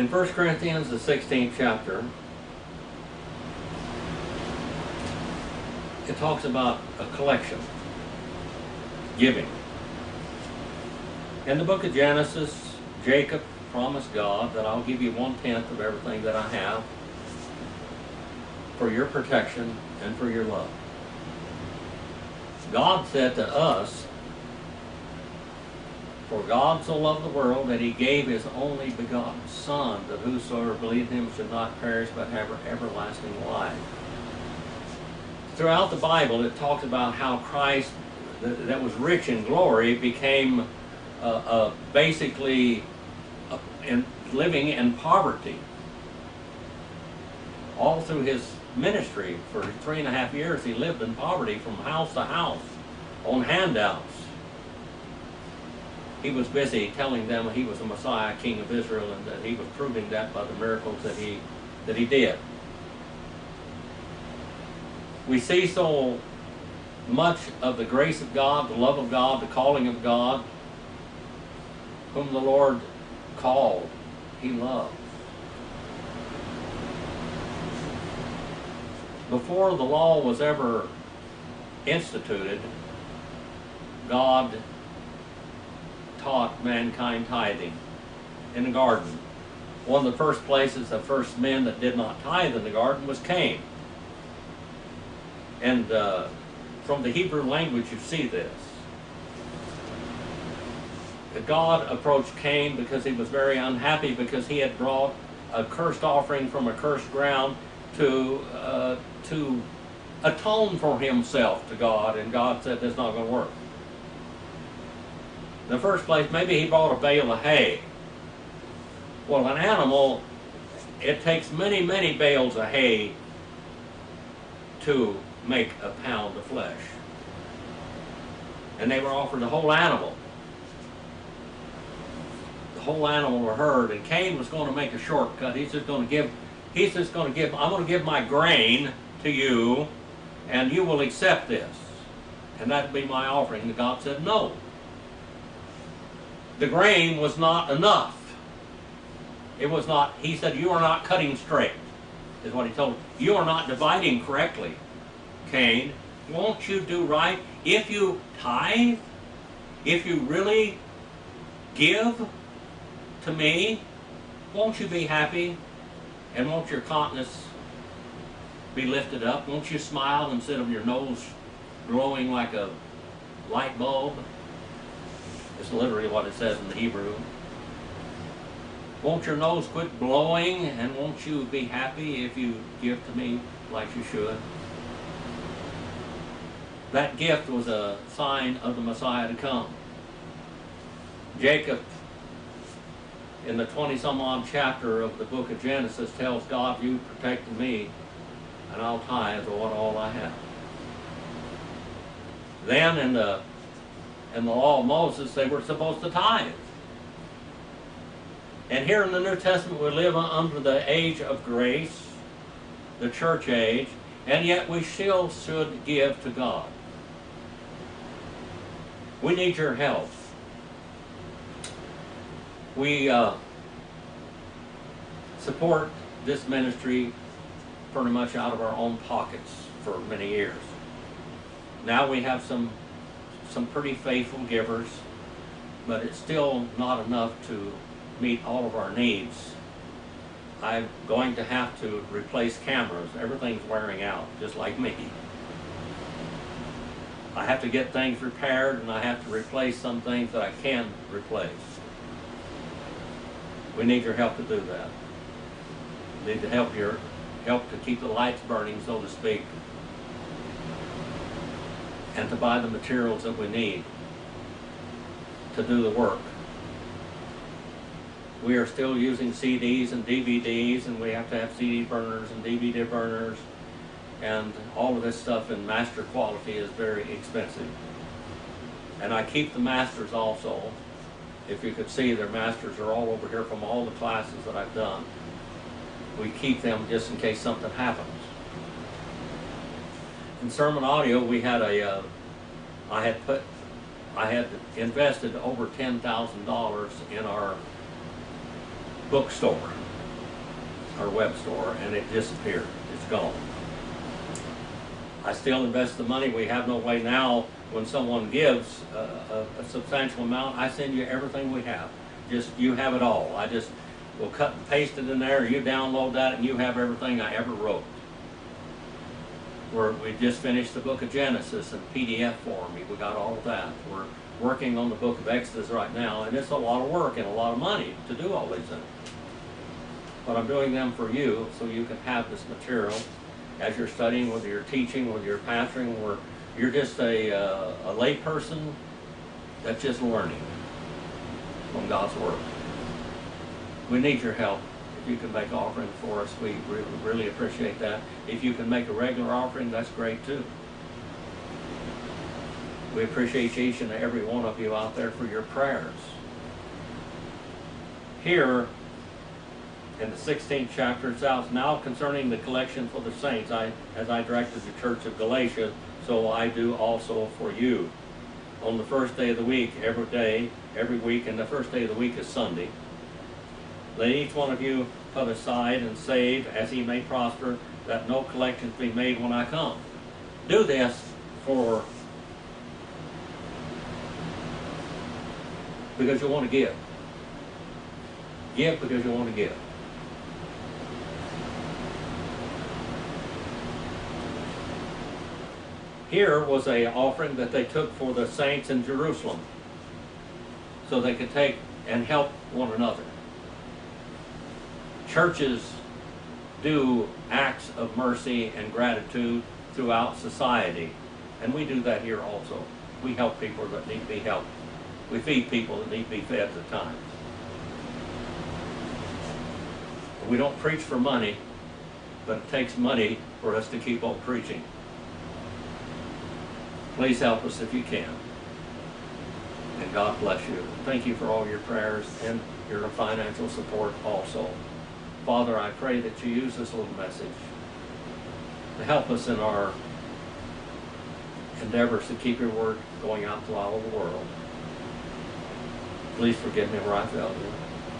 In 1 Corinthians, the 16th chapter, it talks about a collection, giving. In the book of Genesis, Jacob promised God that I'll give you 1/10 of everything that I have for your protection and for your love. God said to us, for God so loved the world that he gave his only begotten Son, that whosoever believed in him should not perish but have everlasting life. Throughout the Bible it talks about how Christ, that was rich in glory, became basically living in poverty. All through his ministry for 3.5 years he lived in poverty from house to house on handouts. He was busy telling them he was the Messiah, King of Israel, and that he was proving that by the miracles that he did. We see so much of the grace of God, the love of God, the calling of God. Whom the Lord called, he loved. Before the law was ever instituted, God taught mankind tithing in the garden. One of the first places, the first men that did not tithe in the garden was Cain. And from the Hebrew language you see this. God approached Cain because he was very unhappy because he had brought a cursed offering from a cursed ground to atone for himself to God, and God said that's not going to work. In the first place, maybe he bought a bale of hay. Well, an animal, it takes many, many bales of hay to make a pound of flesh. And they were offered the whole animal. The whole animal were heard, and Cain was going to make a shortcut. I'm going to give my grain to you, and you will accept this. And that'd be my offering. And God said no. The grain was not enough. It was not, he said, you are not cutting straight, is what he told him. You are not dividing correctly, Cain. Won't you do right? If you tithe, if you really give to me, won't you be happy? And won't your countenance be lifted up? Won't you smile instead of your nose glowing like a light bulb? It's literally what it says in the Hebrew. Won't your nose quit blowing, and won't you be happy if you give to me like you should? That gift was a sign of the Messiah to come. Jacob, in the 20-some-odd chapter of the book of Genesis, tells God, you protected me, and I'll tithe what all I have. Then in the law of Moses, they were supposed to tithe. And here in the New Testament, we live under the age of grace, the church age, and yet we still should give to God. We need your help. We support this ministry pretty much out of our own pockets for many years. Now we have some pretty faithful givers, but it's still not enough to meet all of our needs. I'm going to have to replace cameras. Everything's wearing out, just like me. I have to get things repaired, and I have to replace some things that I can replace. We need your help to do that. We need your help to keep the lights burning, so to speak, and to buy the materials that we need to do the work. We are still using CDs and DVDs, and we have to have CD burners and DVD burners, and all of this stuff in master quality is very expensive. And I keep the masters also. If you could see, their masters are all over here from all the classes that I've done. We keep them just in case something happens. In sermon audio, we had I had invested over $10,000 in our bookstore. our web store, and it disappeared. It's gone. I still invest the money. We have no way now, when someone gives a substantial amount, I send you everything we have. Just, you have it all. I just will cut and paste it in there, you download that, and you have everything I ever wrote. We just finished the book of Genesis in PDF form. We got all of that. We're working on the book of Exodus right now, and it's a lot of work and a lot of money to do all these things. But I'm doing them for you, so you can have this material as you're studying, whether you're teaching, whether you're pastoring, or you're just a lay person that's just learning from God's Word. We need your help. If you can make offerings for us, we really appreciate that. If you can make a regular offering, that's great too. We appreciate each and every one of you out there for your prayers. Here, in the 16th chapter, it says, now concerning the collection for the saints, as I directed the church of Galatia, so I do also for you. On the first day of the week, every week, and the first day of the week is Sunday, let each one of you put aside and save as he may prosper, that no collections be made when I come. Do this because you want to give. Give because you want to give. Here was an offering that they took for the saints in Jerusalem, so they could take and help one another. Churches do acts of mercy and gratitude throughout society, and we do that here also. We help people that need to be helped. We feed people that need to be fed at times. We don't preach for money, but it takes money for us to keep on preaching. Please help us if you can. And God bless you. Thank you for all your prayers and your financial support also. Father, I pray that you use this little message to help us in our endeavors to keep your word going out to all over the world. Please forgive me where I failed you.